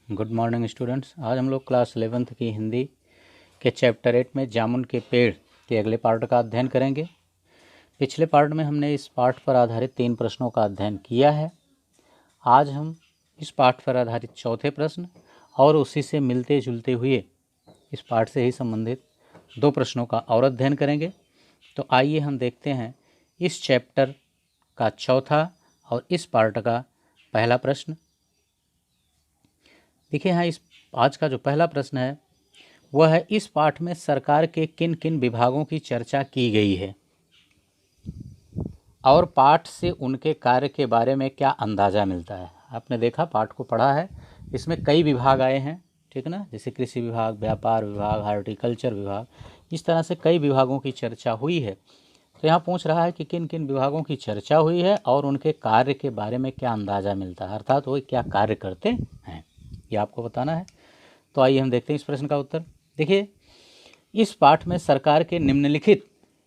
Good morning students. आज हम लोग क्लास 11th की हिंदी के चैप्टर 8 में जामुन के पेड़ के अगले पार्ट का अध्ययन करेंगे। पिछले पार्ट में हमने इस पाठ पर आधारित 3 प्रश्नों का अध्ययन किया है। आज हम इस पाठ पर आधारित चौथे प्रश्न और उसी से मिलते जुलते हुए इस पाठ से ही संबंधित 2 प्रश्नों का और अध्ययन करेंगे। तो आइए हम देखते हैं इस चैप्टर का चौथा और इस पार्ट का पहला प्रश्न। देखिए यहाँ इस आज का जो पहला प्रश्न है वह है, इस पाठ में सरकार के किन किन विभागों की चर्चा की गई है और पाठ से उनके कार्य के बारे में क्या अंदाज़ा मिलता है। आपने देखा, पाठ को पढ़ा है, इसमें कई विभाग आए हैं, ठीक ना, जैसे कृषि विभाग, व्यापार विभाग, हॉर्टिकल्चर विभाग, इस तरह से कई विभागों की चर्चा हुई है। तो यहाँ पूछ रहा है कि किन किन विभागों की चर्चा हुई है और उनके कार्य के बारे में क्या अंदाज़ा मिलता है, अर्थात वो क्या कार्य करते हैं, ये आपको बताना है। तो आइए हम देखते हैं इस प्रश्न का उत्तर। देखिए, इस पाठ में सरकार के निम्नलिखित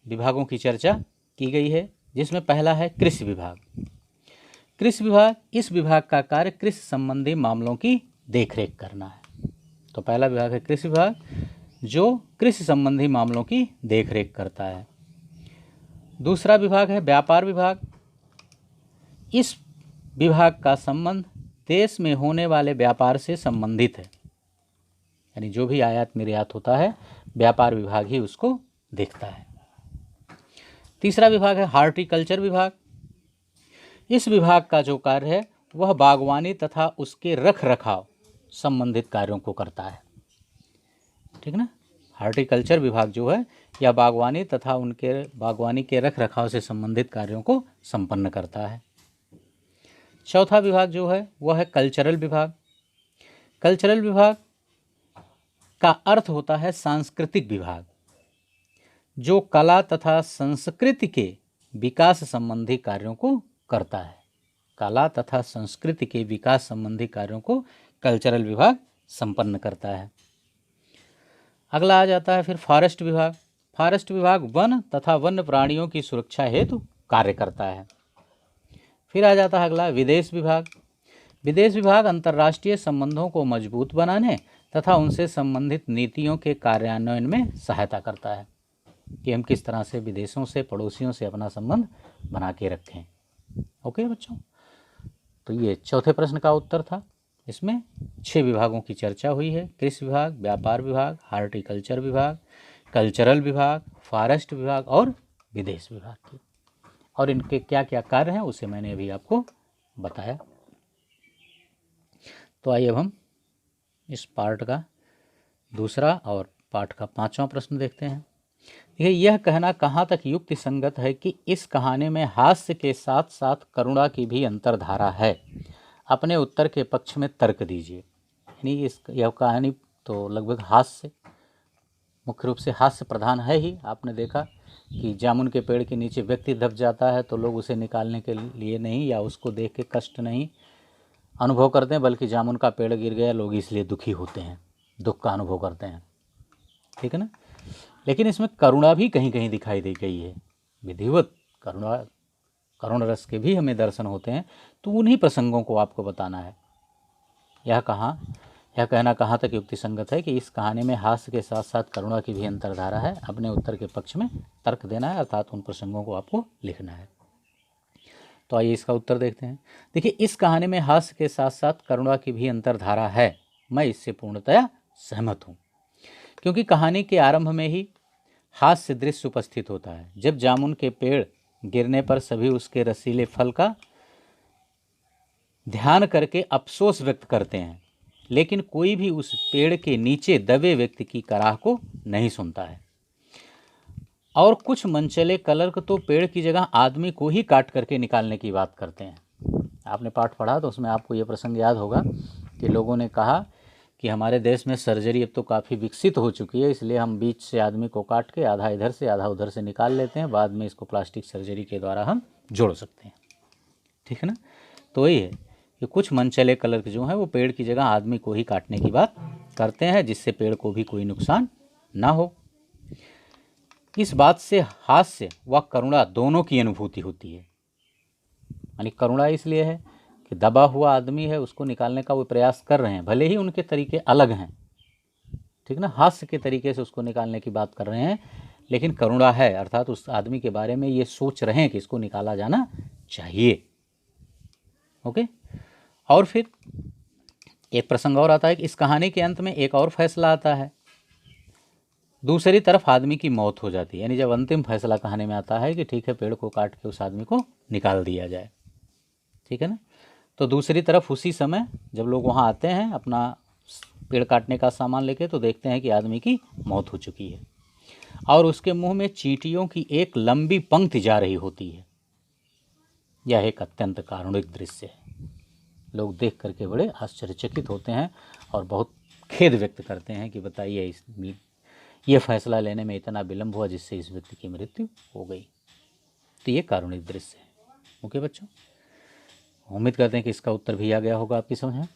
विभागों की चर्चा की गई है, जिसमें पहला है कृषि विभाग। कृषि विभाग, इस विभाग का कार्य कृषि संबंधी मामलों की देखरेख करना है। तो पहला विभाग है कृषि विभाग, जो कृषि संबंधी मामलों की देखरेख करता है। दूसरा विभाग है व्यापार विभाग। इस विभाग का संबंध देश में होने वाले व्यापार से संबंधित है, यानी जो भी आयात निर्यात होता है व्यापार विभाग ही उसको देखता है। तीसरा विभाग है हॉर्टिकल्चर विभाग। इस विभाग का जो कार्य है वह बागवानी तथा उसके रख रखाव संबंधित कार्यों को करता है, ठीक ना। हॉर्टिकल्चर विभाग जो है यह बागवानी तथा उनके बागवानी के रख रखाव से संबंधित कार्यों को संपन्न करता है। चौथा विभाग जो है वह है कल्चरल विभाग। कल्चरल विभाग का अर्थ होता है सांस्कृतिक विभाग, जो कला तथा संस्कृति के विकास संबंधी कार्यों को करता है। कला तथा संस्कृति के विकास संबंधी कार्यों को कल्चरल विभाग संपन्न करता है। अगला आ जाता है फिर फॉरेस्ट विभाग। फॉरेस्ट विभाग वन तथा वन्य प्राणियों की सुरक्षा हेतु कार्य करता है। फिर आ जाता है अगला विदेश विभाग। विदेश विभाग अंतर्राष्ट्रीय संबंधों को मजबूत बनाने तथा उनसे संबंधित नीतियों के कार्यान्वयन में सहायता करता है, कि हम किस तरह से विदेशों से, पड़ोसियों से अपना संबंध बना के रखें। ओके बच्चों, तो ये चौथे प्रश्न का उत्तर था। इसमें 6 विभागों की चर्चा हुई है, कृषि विभाग, व्यापार विभाग, हॉर्टिकल्चर विभाग, कल्चरल विभाग, फॉरेस्ट विभाग और विदेश विभाग की, और इनके क्या क्या कार्य हैं उसे मैंने अभी आपको बताया। तो आइए अब हम इस पार्ट का दूसरा और पाठ का 5वां प्रश्न देखते हैं। देखिए, यह कहना कहाँ तक युक्ति संगत है कि इस कहानी में हास्य के साथ साथ करुणा की भी अंतर्धारा है? अपने उत्तर के पक्ष में तर्क दीजिए। यानी यह कहानी तो लगभग हास्य, मुख्य रूप से हास्य प्रधान है ही। आपने देखा कि जामुन के पेड़ के नीचे व्यक्ति दब जाता है तो लोग उसे निकालने के लिए नहीं, या उसको देख के कष्ट नहीं अनुभव करते हैं, बल्कि जामुन का पेड़ गिर गया, लोग इसलिए दुखी होते हैं, दुख का अनुभव करते हैं, ठीक है ना। लेकिन इसमें करुणा भी कहीं कहीं दिखाई दे गई है, विधिवत करुण रस के भी हमें दर्शन होते हैं। तो उन्हीं प्रसंगों को आपको बताना है। यह कहना कहाँ तक युक्ति संगत है कि इस कहानी में हास्य के साथ साथ करुणा की भी अंतर्धारा है? अपने उत्तर के पक्ष में तर्क देना है, अर्थात उन प्रसंगों को आपको लिखना है। तो आइए इसका उत्तर देखते हैं। देखिए, इस कहानी में हास्य के साथ साथ करुणा की भी अंतर्धारा है, मैं इससे पूर्णतया सहमत हूँ, क्योंकि कहानी के आरंभ में ही हास्य दृश्य उपस्थित होता है। जब जामुन के पेड़ गिरने पर सभी उसके रसीले फल का ध्यान करके अफसोस व्यक्त करते हैं, लेकिन कोई भी उस पेड़ के नीचे दबे व्यक्ति की कराह को नहीं सुनता है। और कुछ मनचले कलर्क तो पेड़ की जगह आदमी को ही काट करके निकालने की बात करते हैं। आपने पाठ पढ़ा तो उसमें आपको ये प्रसंग याद होगा कि लोगों ने कहा कि हमारे देश में सर्जरी अब तो काफ़ी विकसित हो चुकी है, इसलिए हम बीच से आदमी को काट के आधा इधर से आधा उधर से निकाल लेते हैं, बाद में इसको प्लास्टिक सर्जरी के द्वारा हम जोड़ सकते हैं, ठीक है ना। तो ये है कि कुछ मनचले क्लर्क जो हैं वो पेड़ की जगह आदमी को ही काटने की बात करते हैं, जिससे पेड़ को भी कोई नुकसान ना हो। इस बात से हास्य व करुणा दोनों की अनुभूति होती है। यानी करुणा इसलिए है कि दबा हुआ आदमी है उसको निकालने का वो प्रयास कर रहे हैं, भले ही उनके तरीके अलग हैं, ठीक ना, हास्य के तरीके से उसको निकालने की बात कर रहे हैं, लेकिन करुणा है, अर्थात उस आदमी के बारे में ये सोच रहे हैं कि इसको निकाला जाना चाहिए। ओके। और फिर एक प्रसंग और आता है कि इस कहानी के अंत में एक और फैसला आता है, दूसरी तरफ आदमी की मौत हो जाती है, यानी जब अंतिम फैसला कहानी में आता है कि ठीक है पेड़ को काट के उस आदमी को निकाल दिया जाए, ठीक है ना, तो दूसरी तरफ उसी समय जब लोग वहाँ आते हैं अपना पेड़ काटने का सामान लेके, तो देखते हैं कि आदमी की मौत हो चुकी है और उसके मुंह में चींटियों की एक लंबी पंक्ति जा रही होती है। यह एक अत्यंत कारुणिक दृश्य है, लोग देख करके बड़े आश्चर्यचकित होते हैं और बहुत खेद व्यक्त करते हैं कि बताइए ये फैसला लेने में इतना विलंब हुआ जिससे इस व्यक्ति की मृत्यु हो गई। तो ये कारुणिक दृश्य है। ओके बच्चों, उम्मीद करते हैं कि इसका उत्तर भी आ गया होगा आपकी समझ में।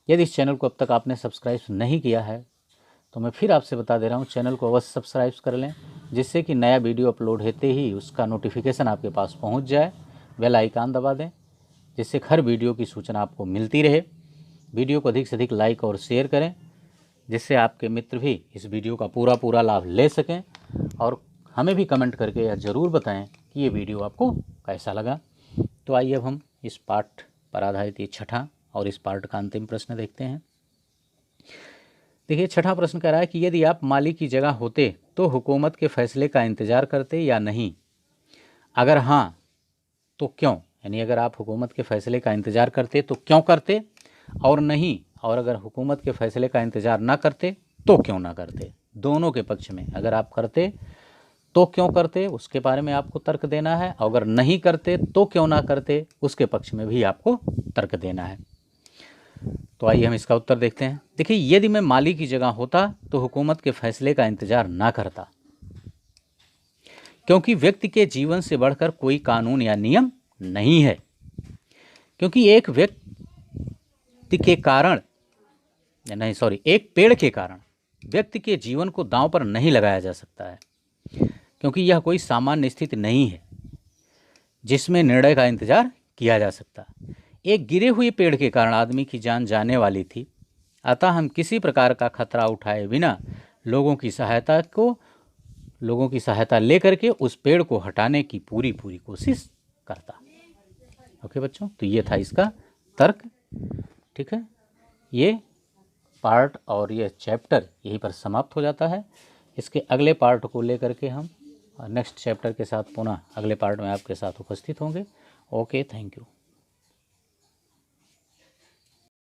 यदि इस चैनल को अब तक आपने सब्सक्राइब नहीं किया है तो मैं फिर आपसे बता दे रहा हूँ, चैनल को अवश्य सब्सक्राइब कर लें, जिससे कि नया वीडियो अपलोड होते ही उसका नोटिफिकेशन आपके पास पहुँच जाए। बेल आइकन दबा दें जिससे हर वीडियो की सूचना आपको मिलती रहे। वीडियो को अधिक से अधिक लाइक और शेयर करें जिससे आपके मित्र भी इस वीडियो का पूरा लाभ ले सकें, और हमें भी कमेंट करके यह ज़रूर बताएं कि ये वीडियो आपको कैसा लगा। तो आइए अब हम इस पाठ पर आधारित ये छठा और इस पार्ट का अंतिम प्रश्न देखते हैं। देखिए, छठा प्रश्न कह रहा है कि यदि आप माली की जगह होते तो हुकूमत के फैसले का इंतज़ार करते या नहीं, अगर हाँ तो क्यों, यानी अगर आप हुकूमत के फैसले का इंतज़ार करते तो क्यों करते, और नहीं, और अगर हुकूमत के फैसले का इंतज़ार ना करते तो क्यों ना करते। दोनों के पक्ष में, अगर आप करते तो क्यों करते उसके बारे में आपको तर्क देना है, और अगर नहीं करते तो क्यों ना करते उसके पक्ष में भी आपको तर्क देना है। तो आइए हम इसका उत्तर देखते हैं। देखिए, यदि मैं माली की जगह होता तो हुकूमत के फैसले का इंतज़ार ना करता, क्योंकि व्यक्ति के जीवन से बढ़कर कोई कानून या नियम नहीं है। क्योंकि एक व्यक्ति के कारण नहीं सॉरी एक पेड़ के कारण व्यक्ति के जीवन को दांव पर नहीं लगाया जा सकता है, क्योंकि यह कोई सामान्य स्थिति नहीं है जिसमें निर्णय का इंतजार किया जा सकता। एक गिरे हुए पेड़ के कारण आदमी की जान जाने वाली थी, अतः हम किसी प्रकार का खतरा उठाए बिना लोगों की सहायता लेकर के उस पेड़ को हटाने की पूरी कोशिश करता। ओके बच्चों, तो ये था इसका तर्क। ठीक है, ये पार्ट और ये चैप्टर यहीं पर समाप्त हो जाता है। इसके अगले पार्ट को लेकर के हम नेक्स्ट चैप्टर के साथ पुनः अगले पार्ट में आपके साथ उपस्थित होंगे। Okay, thank you.